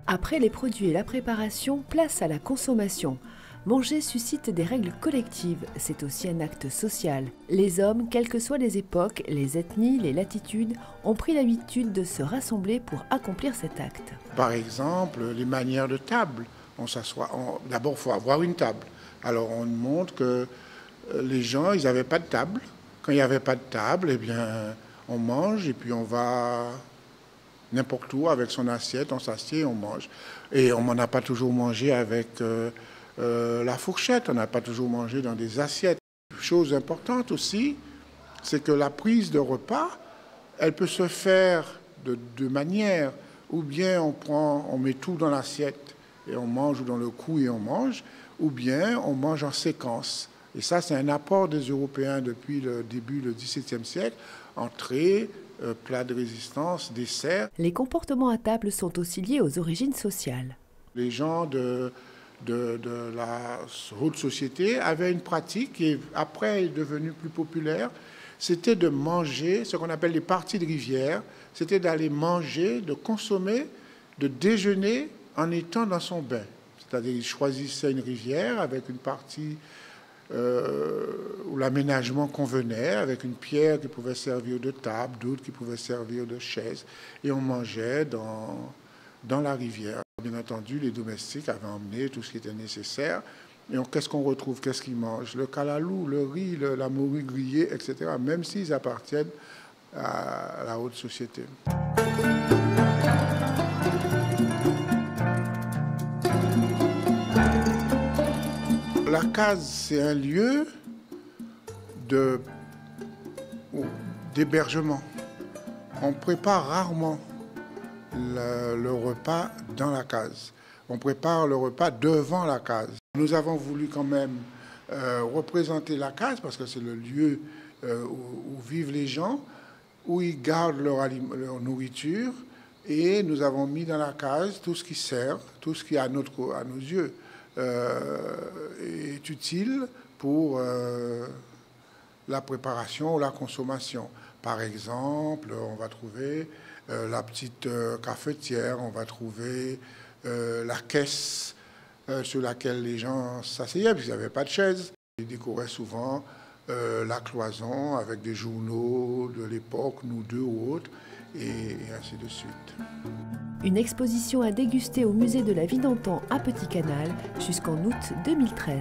Après les produits et la préparation, place à la consommation. Manger suscite des règles collectives, c'est aussi un acte social. Les hommes, quelles que soient les époques, les ethnies, les latitudes, ont pris l'habitude de se rassembler pour accomplir cet acte. Par exemple, les manières de table. On s'assoit. D'abord, il faut avoir une table. Alors, on montre que les gens, ils n'avaient pas de table. Quand il n'y avait pas de table, eh bien, on mange et puis on va n'importe où avec son assiette, on s'assied et on mange. Et on n'en a pas toujours mangé avec la fourchette, on n'a pas toujours mangé dans des assiettes. Chose importante aussi, c'est que la prise de repas, elle peut se faire de deux manières. Ou bien on met tout dans l'assiette et on mange, ou dans le cou et on mange, ou bien on mange en séquence. Et ça, c'est un apport des Européens depuis le début du XVIIe siècle. Entrée, plat de résistance, dessert. Les comportements à table sont aussi liés aux origines sociales. Les gens de la haute société avaient une pratique qui après est devenue plus populaire. C'était de manger ce qu'on appelle les parties de rivière. C'était d'aller manger, de consommer, de déjeuner en étant dans son bain. C'est-à-dire qu'il choisissait une rivière avec une partie où l'aménagement convenait, avec une pierre qui pouvait servir de table, d'autres qui pouvaient servir de chaise, et on mangeait dans la rivière. Bien entendu, les domestiques avaient emmené tout ce qui était nécessaire. Et qu'est-ce qu'on retrouve? Qu'est-ce qu'ils mangent? Le calalou, le riz, la morue grillée, etc., même s'ils appartiennent à la haute société. La case, c'est un lieu d'hébergement. On prépare rarement le repas dans la case. On prépare le repas devant la case. Nous avons voulu quand même représenter la case parce que c'est le lieu où vivent les gens, où ils gardent leur nourriture, et nous avons mis dans la case tout ce qui sert, tout ce qui à nos yeux est utile pour la préparation ou la consommation. Par exemple, on va trouver la petite cafetière, on va trouver la caisse sur laquelle les gens s'asseyaient, parce qu'ils n'avaient pas de chaise. Ils décoraient souvent la cloison avec des journaux de l'époque, Nous Deux ou autres, et ainsi de suite. Une exposition à déguster au musée de la vie d'antan à Petit Canal jusqu'en août 2013.